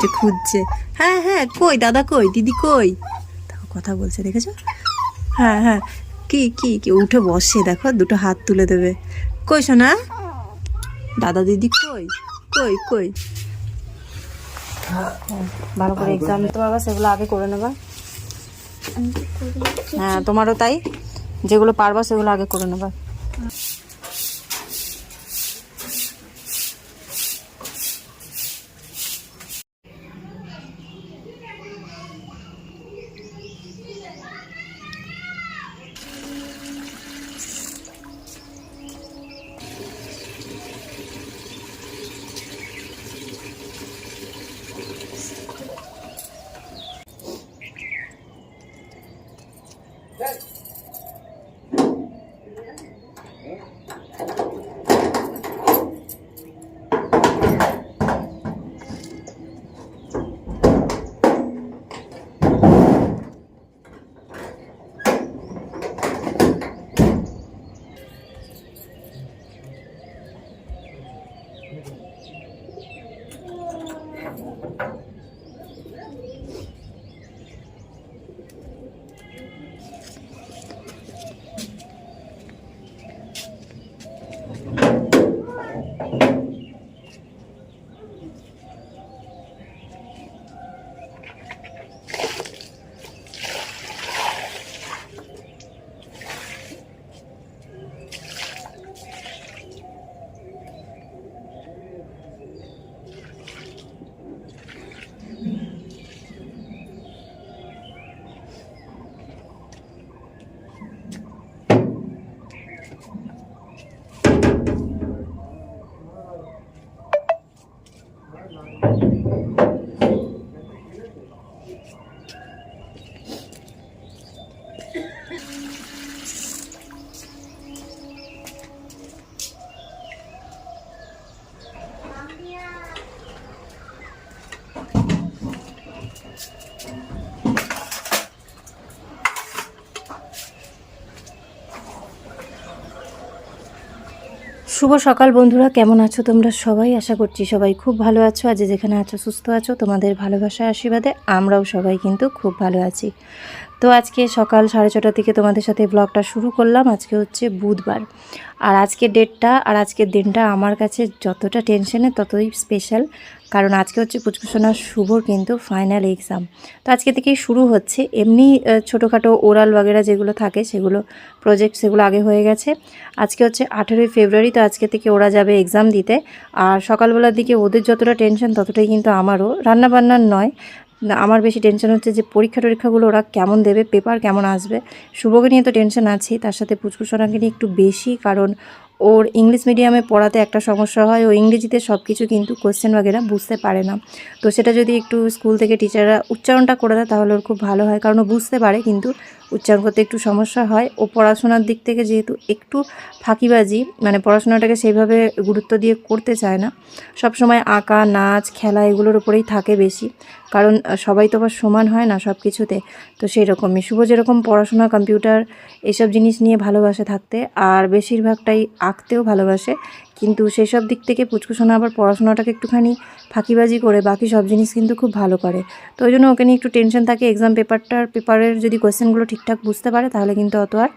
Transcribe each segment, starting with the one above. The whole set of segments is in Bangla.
যে খুঁজছে। হ্যাঁ হ্যাঁ, কই দাদা, কই দিদি, কই? দেখো কথা বলছে, দেখেছো? হ্যাঁ হ্যাঁ, কি কি কি উঠে বসে, দেখো দুটো হাত তুলে দেবে। কই শোনা, দাদা দিদি কই? কই কই? ভালো করে এক্সাম দিতে পারবা, সেগুলো আগে করে নেবা। হ্যাঁ তোমারও তাই, যেগুলো পারবা সেগুলো আগে করে নেবা। শুভ সকাল বন্ধুরা, কেমন আছো তোমরা সবাই? আশা করছি সবাই খুব ভালো আছো। আজ যেখানে আছো সুস্থ আছো, তোমাদের ভালোবাসা আশীর্বাদে আমরাও সবাই কিন্তু খুব ভালো আছি। তো আজকে সকাল 6:30 থেকে তোমাদের সাথে ব্লগটা শুরু করলাম। আজকে হচ্ছে বুধবার, আর আজকের ডেটটা আর আজকের দিনটা আমার কাছে যতটা টেনশনের ততই স্পেশাল, কারণ আজকে হচ্ছে পুচকুসোনার শুভর কিন্তু ফাইনাল এক্সাম। তো আজকে থেকেই শুরু হচ্ছে। এমনি ছোটোখাটো ওরাল বাগেরা যেগুলো থাকে সেগুলো প্রজেক্ট, সেগুলো আগে হয়ে গেছে। আজকে হচ্ছে 18ই ফেব্রুয়ারি, তো আজকে থেকে ওরা যাবে এক্সাম দিতে। আর সকালবেলার দিকে ওদের যতটা টেনশন ততটাই কিন্তু আমারও, রান্নাবান্নার নয়। আমার বেশি টেনশন হচ্ছে যে পরীক্ষাগুলো ওরা কেমন দেবে, পেপার কেমন আসবে। শুভকে নিয়ে তো টেনশন আছেই, তার সাথে পুচকুসোনাকে নিয়ে একটু বেশি, কারণ ওর ইংলিশ মিডিয়ামে পড়াতে একটা সমস্যা হয়, ও ইংরেজিতে সব কিছু কিন্তু কোশ্চেন বাগেরা বুঝতে পারে না। তো সেটা যদি একটু স্কুল থেকে টিচাররা উচ্চারণটা করে দেয় তাহলে ওর খুব ভালো হয়, কারণ ও বুঝতে পারে কিন্তু উচ্চারণ করতে একটু সমস্যা হয়। ও পড়াশোনার দিক থেকে যেহেতু একটু ফাঁকিবাজি, মানে পড়াশোনাটাকে সেইভাবে গুরুত্ব দিয়ে করতে চায় না, সব সময় আঁকা, নাচ, খেলা এগুলোর উপরেই থাকে বেশি, কারণ সবাই তো আবার সমান হয় না সব কিছুতে। তো সেই রকমই শুভ যেরকম পড়াশোনা, কম্পিউটার এসব জিনিস নিয়ে ভালোবাসে থাকতে, আর বেশিরভাগটাই আঁকতেও ভালোবাসে, কিন্তু সেই সব দিক থেকে পুচকুসোনা আবার পড়াশোনাটাকে একটুখানি ফাঁকিবাজি করে বাকি সব জিনিস কিন্তু খুব ভালো করে। তো ওই জন্য ওকে নিয়ে একটু টেনশন থাকে। এক্সাম পেপারের যদি কোয়েশ্চেনগুলো ঠিকঠাক বুঝতে পারে তাহলে কিন্তু অত আর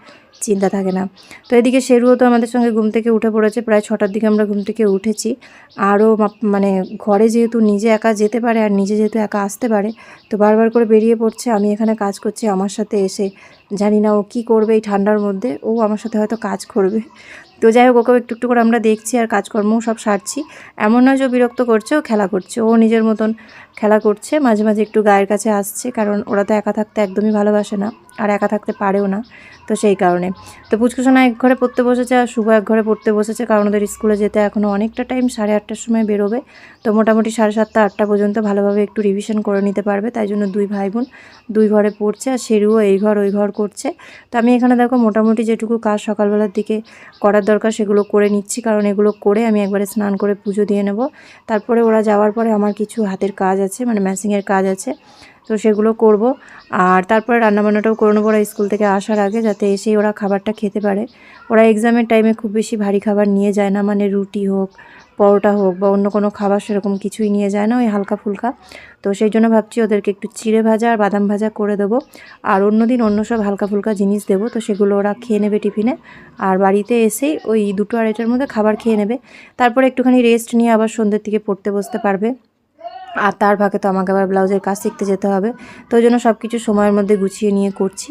চিন্তা থাকে না। তো এদিকে শেরুও তো আমাদের সঙ্গে ঘুম থেকে উঠে পড়েছে, প্রায় 6টার দিকে আমরা ঘুম থেকে উঠেছি। আরও মানে ঘরে যেহেতু নিজে একা যেতে পারে আর নিজে যেহেতু একা আসতে পারে, তো বারবার করে বেরিয়ে পড়ছে। আমি এখানে কাজ করছি, আমার সাথে এসে জানি না ও কী করবে এই ঠান্ডার মধ্যে, ও আমার সাথে হয়তো কাজ করবে। তো যাই হোক, ওকেও একটু একটু করে আমরা দেখছি আর কাজকর্মও সব সারছি। এমন নয় যে ও বিরক্ত করছে, ও খেলা করছে, ও নিজের মতন খেলা করছে। মাঝে মাঝে একটু গায়ের কাছে আসছে, কারণ ওরা তো একা থাকতে একদমই ভালোবাসে না আর একা থাকতে পারেও না, তো সেই কারণে। তো পুচকুসোনা এক ঘরে পড়তে বসেছে আর শুভ এক ঘরে পড়তে বসেছে, কারণ ওদের স্কুলে যেতে এখনও অনেকটা টাইম, 8:30টার সময় বেরোবে। তো মোটামুটি 7:30 8টা পর্যন্ত ভালোভাবে একটু রিভিশন করে নিতে পারবে, তাই জন্য দুই ভাই বোন দুই ঘরে পড়ছে, আর শেরুও এই ঘর ওই ঘর করছে। তো আমি এখানে দেখো মোটামুটি যেটুকু কাজ সকালবেলার দিকে করার দরকার সেগুলো করে নিচ্ছি, কারণ এগুলো করে আমি একবারে স্নান করে পুজো দিয়ে নেব। তারপরে ওরা যাওয়ার পরে আমার কিছু হাতের কাজ আছে, মানে ম্যাচিংয়ের কাজ আছে, তো সেগুলো করব। আর তারপরে রান্নাবান্নাটাও করে নেবো ওরা স্কুল থেকে আসার আগে, যাতে এসেই ওরা খাবারটা খেতে পারে। ওরা এক্সামের টাইমে খুব বেশি ভারী খাবার নিয়ে যায় না, মানে রুটি হোক, পরোটা হোক বা অন্য কোনো খাবার সেরকম কিছুই নিয়ে যায় না, ওই হালকা ফুলকা। তো সেই জন্য ভাবছি ওদেরকে একটু চিড়ে ভাজা আর বাদাম ভাজা করে দেবো, আর অন্য দিন অন্য সব হালকা ফুলকা জিনিস দেবো। তো সেগুলো ওরা খেয়ে নেবে টিফিনে, আর বাড়িতে এসেই ওই 2টো আড়াইটার মধ্যে খাবার খেয়ে নেবে। তারপরে একটুখানি রেস্ট নিয়ে আবার সন্ধ্যের দিকে পড়তে বসতে পারবে। আর তার ফাঁকে তো আমাকে আবার ব্লাউজের কাজ শিখতে যেতে হবে, তো ওই জন্য সব কিছু সময়ের মধ্যে গুছিয়ে নিয়ে করছি।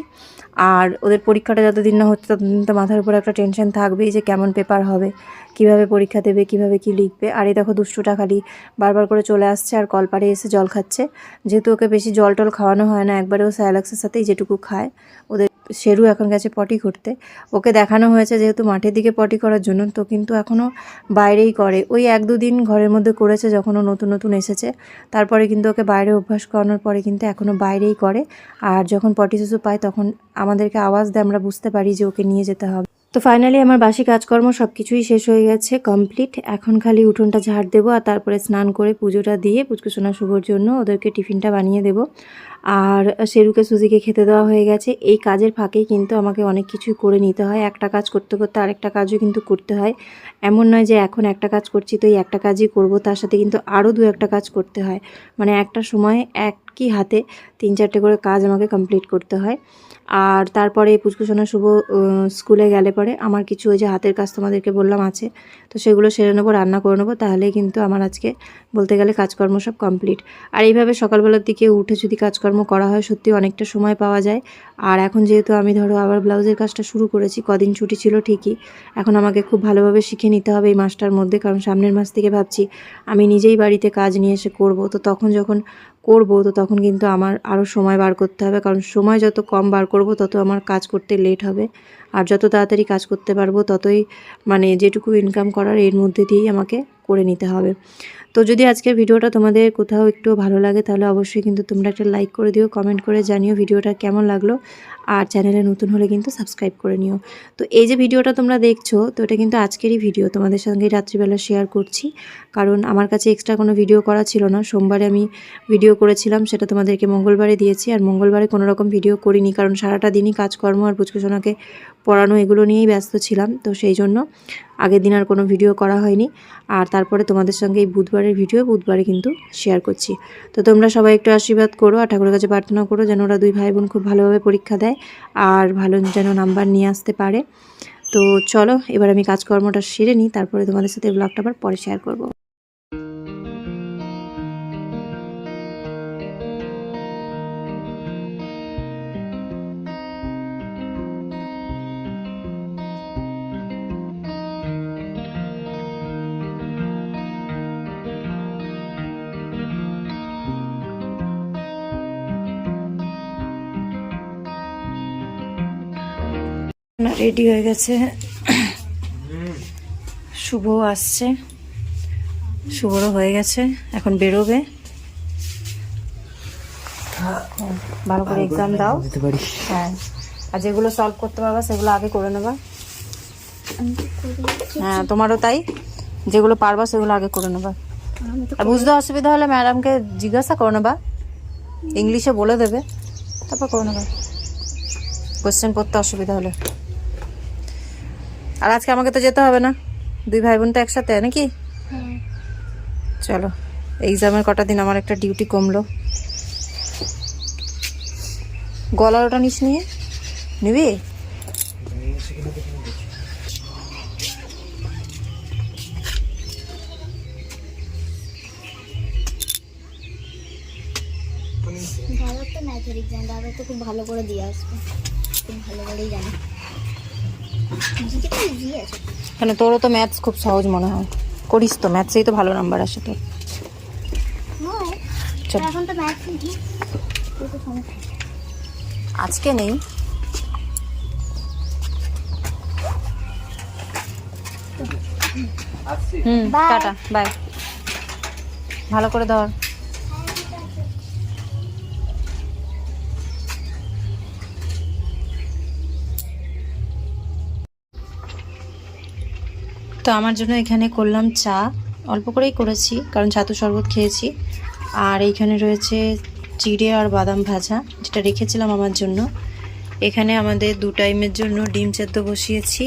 আর ওদের পরীক্ষাটা যতদিন না হচ্ছে ততদিন তো মাথার উপর একটা টেনশন থাকবেই যে কেমন পেপার হবে, কিভাবে পরীক্ষা দেবে, কিভাবে কি লিখবে। আর এই দেখো দুষ্টুটা খালি বারবার করে চলে আসছে আর কলপাড়ে এসে জল খাচ্ছে। যেহেতু ওকে বেশি জল টল খাওয়ানো হয় না, একবারে ও স্যালাক্সের সাথেই যেটুকু খায়। ওদের শেরু এখন গেছে পটি করতে, ওকে দেখানো হয়েছে যেহেতু মাঠের দিকে পটি করার জন্য, তো কিন্তু এখনও বাইরেই করে। ওই 1-2 দিন ঘরের মধ্যে করেছে যখন ও নতুন নতুন এসেছে, তারপরে কিন্তু ওকে বাইরে অভ্যাস করানোর পরে কিন্তু এখনও বাইরেই করে। আর যখন পটি শিশু পায় তখন আমাদেরকে আওয়াজ দেয়, আমরা বুঝতে পারি যে ওকে নিয়ে যেতে হবে। তো ফাইনালি আমার বাসি কাজকর্ম সব কিছুই শেষ হয়ে গেছে, কমপ্লিট। এখন খালি উঠোনটা ঝাড় দেবো, আর তারপরে স্নান করে পুজোটা দিয়ে পুচকুসোনা শুভর জন্য ওদেরকে টিফিনটা বানিয়ে দেবো। আর শেরুকে সুজিকে খেতে দেওয়া হয়ে গেছে। এই কাজের ফাঁকেই কিন্তু আমাকে অনেক কিছুই করে নিতে হয়, একটা কাজ করতে করতে আরেকটা কাজও কিন্তু করতে হয়। এমন নয় যে এখন একটা কাজ করছি তো এই একটা কাজই করব, তার সাথে কিন্তু আরও 2-1টা কাজ করতে হয়। মানে একটা সময় একই হাতে 3-4টে করে কাজ আমাকে কমপ্লিট করতে হয়। আর তারপরে পুচকুসোনা শুভ স্কুলে গেলে পরে আমার কিছু ওই যে হাতের কাজ তোমাদেরকে বললাম আছে, তো সেগুলো সেরে নেবো, রান্না করে নেবো, তাহলেই কিন্তু আমার আজকে বলতে গেলে কাজকর্ম সব কমপ্লিট। আর এইভাবে সকালবেলার দিকে উঠে যদি কাজকর্ম করা হয় সত্যি অনেকটা সময় পাওয়া যায়। আর এখন যেহেতু আমি ধরো আবার ব্লাউজের কাজটা শুরু করেছি, কদিন ছুটি ছিল ঠিকই, এখন আমাকে খুব ভালোভাবে শিখে নিতে হবে এই মাসটার মধ্যে, কারণ সামনের মাস থেকে ভাবছি আমি নিজেই বাড়িতে কাজ নিয়ে এসে করব। তো তখন যখন করব তো তখন কিন্তু আমার আরও সময় বার করতে হবে, কারণ সময় যত কম বার করব তত আমার কাজ করতে লেট হবে। আর যত তাড়াতাড়ি কাজ করতে পারবো ততই মানে যেটুকু ইনকাম করার এর মধ্যে দিয়েই আমাকে করে নিতে হবে। তো যদি আজকের ভিডিওটা তোমাদের কোথাও একটু ভালো লাগে তাহলে অবশ্যই কিন্তু তোমরা একটা লাইক করে দিও, কমেন্ট করে জানিও ভিডিওটা কেমন লাগলো। আর চ্যানেলে নতুন হলে কিন্তু সাবস্ক্রাইব করে নিও। তো এই যে ভিডিওটা তোমরা দেখছো, তো এটা কিন্তু আজকেরই ভিডিও, তোমাদের সঙ্গে রাত্রিবেলা শেয়ার করছি, কারণ আমার কাছে এক্সট্রা কোনো ভিডিও করা ছিল না। সোমবারে আমি ভিডিও করেছিলাম, সেটা তোমাদেরকে মঙ্গলবারে দিয়েছি, আর মঙ্গলবারে কোনো রকম ভিডিও করিনি, কারণ সারাটা দিনই কাজকর্ম আর পুচকুসোনাকে পড়ানো এগুলো নিয়েই ব্যস্ত ছিলাম। তো সেই জন্য আগের দিন আর কোনো ভিডিও করা হয়নি। আর তারপরে তোমাদের সঙ্গে এই বুধবারের ভিডিও বুধবারে কিন্তু শেয়ার করছি। তো তোমরা সবাই একটু আশীর্বাদ করো আর ঠাকুরের কাছে প্রার্থনা করো যেন ওরা 2 ভাই বোন খুব ভালোভাবে পরীক্ষা দেয় আর ভালো যেন নাম্বার নিয়ে আসতে পারে। তো চলো এবার আমি কাজকর্মটা সেরে নিই, তারপরে তোমাদের সাথে ব্লগটা আবার পরে শেয়ার করব। রেডি হয়ে গেছে, শুভ আসছে, শুভরও হয়ে গেছে, এখন বেরোবে। ভালো করে এক্সাম দাও। হ্যাঁ, আর যেগুলো সলভ করতে পারবা সেগুলো আগে করে নেবা। হ্যাঁ তোমারও তাই, যেগুলো পারবা সেগুলো আগে করে নেবা। আর বুঝতে অসুবিধা হলে ম্যাডামকে জিজ্ঞাসা করে নেবা, ইংলিশে বলে দেবে, তারপর করে নেবা কোয়েশ্চেন পড়তে অসুবিধা হলে। আর আজকে আমাকে তো যেতে হবে না, 2 ভাই বোন তো একসাথে নাকি। চলো, এক্সামের কটা দিন আমার একটা ডিউটি কমলো। গলার ওটা নিস নিয়ে নিবি। খুব ভালো করে দিয়ে আসবে, খুব ভালো করেই জানি। কেন, তোরও তো ম্যাথস খুব সহজ মনে হয়, করিস তো ম্যাথসেই তো ভালো নাম্বার আসে তোর। এখন তো ম্যাথস নেই, আজকে নেই। টাটা বাই, ভালো করে ধর। তো আমার জন্য এখানে করলাম চা, অল্প করেই করেছি কারণ ছাতু শরবত খেয়েছি। আর এইখানে রয়েছে চিড়ে আর বাদাম ভাজা, যেটা রেখেছিলাম আমার জন্য। এখানে আমাদের 2 টাইমের জন্য ডিম সেদ্ধ বসিয়েছি।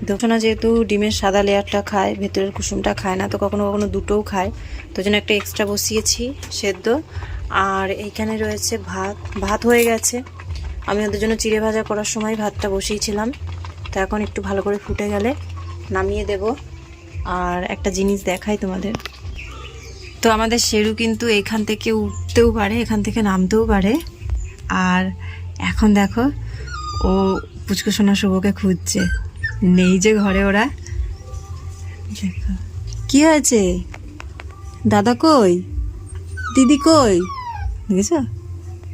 দোকানা যেহেতু ডিমের সাদা লেয়ারটা খায়, ভেতরের কুসুমটা খায় না, তো কখনো কখনো দুটোও খায়, তো জন্য একটা এক্সট্রা বসিয়েছি সেদ্ধ। আর এইখানে রয়েছে ভাত। ভাত হয়ে গেছে, আমি ওদের জন্য চিড়ে ভাজা করার সময় ভাতটা বসিয়েছিলাম। তো এখন একটু ভালো করে ফুটে গেলে নামিয়ে দেব। আর একটা জিনিস দেখাই তোমাদের, তো আমাদের শেরু কিন্তু এখান থেকে উঠতেও পারে, এখান থেকে নামতেও পারে। আর এখন দেখো ও পুচকু সোনা শুভকে খুঁজছে, নেই যে ঘরে ওরা। দেখো কি হয়েছে, দাদা কই, দিদি কই, দেখেছ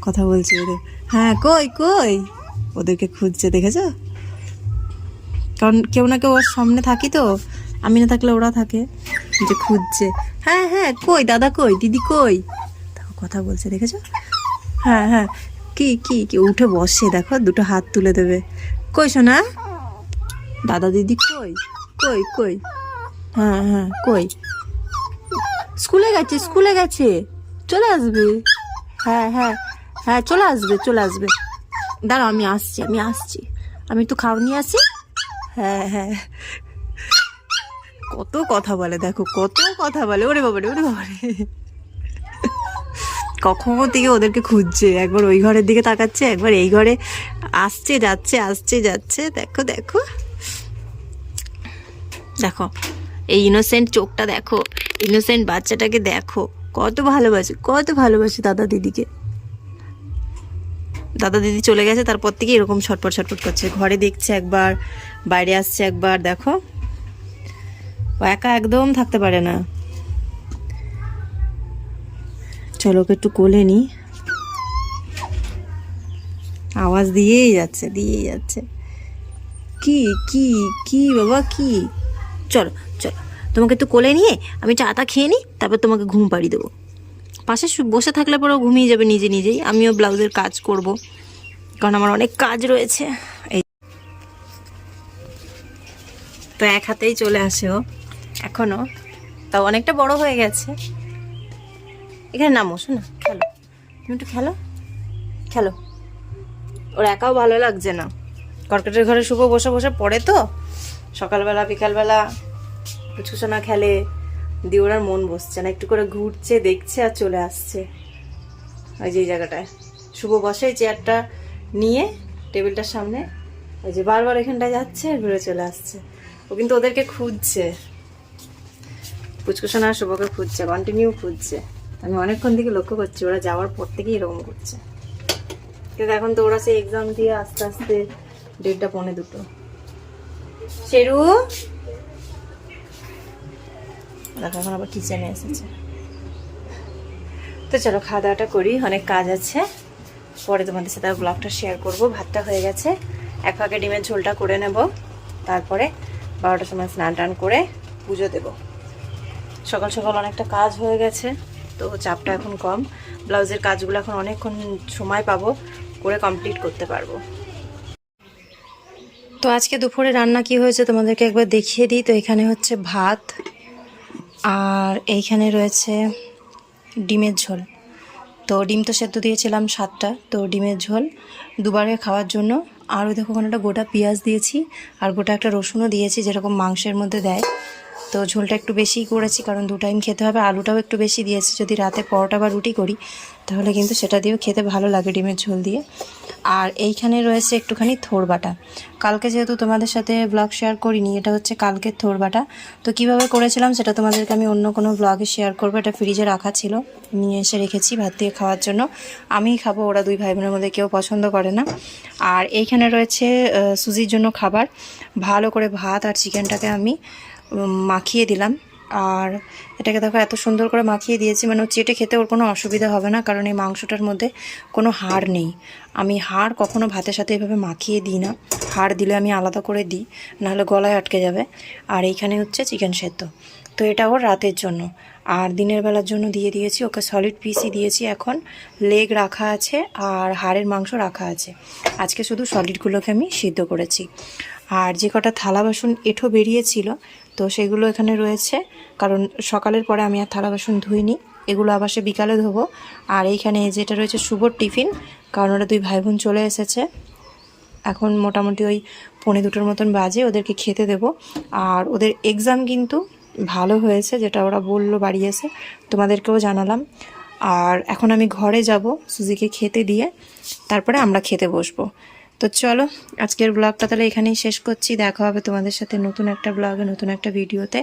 কথা বলছে ওদের। হ্যাঁ কই কই, ওদেরকে খুঁজছে, দেখেছ? কারণ কেউ না কেউ ওর সামনে থাকি, তো আমি না থাকলে ওরা থাকে, যে খুঁজছে। হ্যাঁ হ্যাঁ কই দাদা কই, দিদি কই, দেখো কথা বলছে, দেখেছো? হ্যাঁ হ্যাঁ কি কি কি উঠে বসে, দেখো দুটো হাত তুলে দেবে। কই শোনা, দাদা দিদি কই, কই কই, হ্যাঁ হ্যাঁ কই, স্কুলে গেছে, স্কুলে গেছে, চলে আসবে। হ্যাঁ হ্যাঁ হ্যাঁ চলে আসবে, চলে আসবে। দাঁড়াও আমি আসছি, আমি আসছি, আমি একটু খাও নিয়ে আসি। হ্যাঁ হ্যাঁ কত কথা বলে, দেখো কত কথা বলে, ওরে বাবারে ওরে বাবারে। কখন থেকে ওদেরকে খুঁজছে, একবার ওই ঘরের দিকে তাকাচ্ছে, একবার এই ঘরে আসছে যাচ্ছে, আসছে যাচ্ছে। দেখো দেখো দেখো এই ইনোসেন্ট চোখটা দেখো, ইনোসেন্ট বাচ্চাটাকে দেখো, কত ভালোবাসে, কত ভালোবাসে দাদা দিদিকে। দাদা দিদি চলে গেছে তারপর থেকে এরকম ছটপট ছটপট করছে, ঘরে দেখছে একবার, বাইরে আসছে একবার। দেখো ও একা একদম থাকতে পারে না। চলো ওকে একটু কোলে নি, আওয়াজ দিয়েই যাচ্ছে, দিয়েই যাচ্ছে। কি কি কি বাবা কি, চলো চলো তোমাকে একটু কোলে নিয়ে আমি চাটা খেয়ে নিই, তারপর তোমাকে ঘুম পাড়িয়ে দেবো। পাশে বসে থাকলে পরেও ঘুমিয়ে যাবে নিজে নিজেই। আমিও ব্লাউজের কাজ করব, কারণ আমার অনেক কাজ রয়েছে। এই তো এক হাতেই চলে আসে ও এখনো, তাও অনেকটা বড় হয়ে গেছে। এখানে নামো, শোনো খেলো, তুমি একটু খেলো, খেলো। ওর একাও ভালো লাগছে না, কর্কেটের ঘরে শুভ বসে বসে পড়ে, তো সকালবেলা বিকালবেলা পুচকুসোনা খেলে, দিয়ে ওর আর মন বসছে না, একটু করে ঘুরছে, দেখছে আর চলে আসছে। ওই যে এই জায়গাটায় শুভ বসে, চেয়ারটা নিয়ে টেবিলটার সামনে, ওই যে বারবার এখানটায় যাচ্ছে, ঘুরে চলে আসছে। ও কিন্তু ওদেরকে খুঁজছে, পুচকুসোনা আর শুভকে খুঁজছে, কন্টিনিউ খুঁজছে। আমি অনেকক্ষণ থেকে লক্ষ্য করছি, ওরা যাওয়ার পর থেকেই এরকম করছে। কিন্তু এখন তো ওরা সেই এক্সাম দিয়ে আস্তে আস্তে 1:30-2:00। শেরু দেখো এখন আবার কিচেনে এসেছে। তো চলো খাওয়া দাওয়াটা করি, অনেক কাজ আছে, পরে তোমাদের সাথে ব্লগটা শেয়ার করব। ভাতটা হয়ে গেছে, এক ফাঁকে ডিমের ঝোলটা করে নেব, তারপরে 12টার সময় স্নান টান করে পুজো দেব। সকাল সকাল অনেকটা কাজ হয়ে গেছে, তো চাপটা এখন কম। ব্লাউজের কাজগুলো এখন অনেকক্ষণ সময় পাবো, করে কমপ্লিট করতে পারবো। তো আজকে দুপুরে রান্না কি হয়েছে তোমাদেরকে একবার দেখিয়ে দিই। তো এখানে হচ্ছে ভাত, আর এইখানে রয়েছে ডিমের ঝোল। তো ডিম তো সেদ্ধ দিয়েছিলাম 7টা, তো ডিমের ঝোল দুবারে খাওয়ার জন্য। আর ওই দেখো ওখানে একটা গোটা পেঁয়াজ দিয়েছি, আর গোটা একটা রসুনও দিয়েছি, যেরকম মাংসের মধ্যে দেয়। তো ঝোলটা একটু বেশিই করেছি, কারণ 2 টাইম খেতে হবে। আলুটাও একটু বেশি দিয়েছি, যদি রাতে পরোটা বা রুটি করি তাহলে কিন্তু সেটা দিয়েও খেতে ভালো লাগে ডিমের ঝোল দিয়ে। আর এইখানে রয়েছে একটুখানি থোর বাটা। কালকে যেহেতু তোমাদের সাথে ব্লগ শেয়ার করিনি, এটা হচ্ছে কালকের থোর বাটা। তো কিভাবে করেছিলাম সেটা তোমাদেরকে আমি অন্য কোনো ব্লগে শেয়ার করবো। এটা ফ্রিজে রাখা ছিল, নিয়ে এসে রেখেছি ভাত দিয়ে খাওয়ার জন্য। আমিই খাবো, ওরা 2 ভাই বোনের মধ্যে কেউ পছন্দ করে না। আর এইখানে রয়েছে সুজির জন্য খাবার। ভালো করে ভাত আর চিকেনটাকে আমি মাখিয়ে দিলাম। আর এটাকে দেখো এত সুন্দর করে মাখিয়ে দিয়েছি, মানে ও চেটে খেতে ওর কোনো অসুবিধা হবে না, কারণ এই মাংসটার মধ্যে কোনো হাড় নেই। আমি হাড় কখনো ভাতের সাথে এভাবে মাখিয়ে দিই না, হাড় দিলে আমি আলাদা করে দিই, নাহলে গলায় আটকে যাবে। আর এইখানে হচ্ছে চিকেন সেদ্ধ। তো এটা ওর রাতের জন্য, আর দিনের বেলার জন্য দিয়ে দিয়েছি ওকে সলিড পিসই দিয়েছি। এখন লেগ রাখা আছে আর হাড়ের মাংস রাখা আছে। আজকে শুধু সলিডগুলোকে আমি সিদ্ধ করেছি। আর যে কটা থালা বাসন এঁঠো বেরিয়েছিল, তো সেগুলো এখানে রয়েছে, কারণ সকালের পরে আমি আর থালা বাসন ধুইনি, এগুলো আবার সে বিকালে ধোবো। আর এইখানে যেটা রয়েছে শুভর টিফিন, কারণ ওরা 2 ভাই বোন চলে এসেছে। এখন মোটামুটি ওই 1:45 মতন বাজে, ওদেরকে খেতে দেব। আর ওদের এক্সাম কিন্তু ভালো হয়েছে, যেটা ওরা বললো বাড়ি এসে, তোমাদেরকেও জানালাম। আর এখন আমি ঘরে যাব সুজিকে খেতে দিয়ে, তারপরে আমরা খেতে বসবো। তো চলো আজকের ব্লগটা তাহলে এখানেই শেষ করছি। দেখা হবে তোমাদের সাথে নতুন একটা ব্লগে, নতুন একটা ভিডিওতে।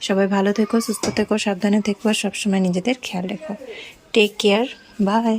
সবাই ভালো থেকো, সুস্থ থেকো, সাবধানে থেকো, আর সবসময় নিজেদের খেয়াল রেখো। Take care, by.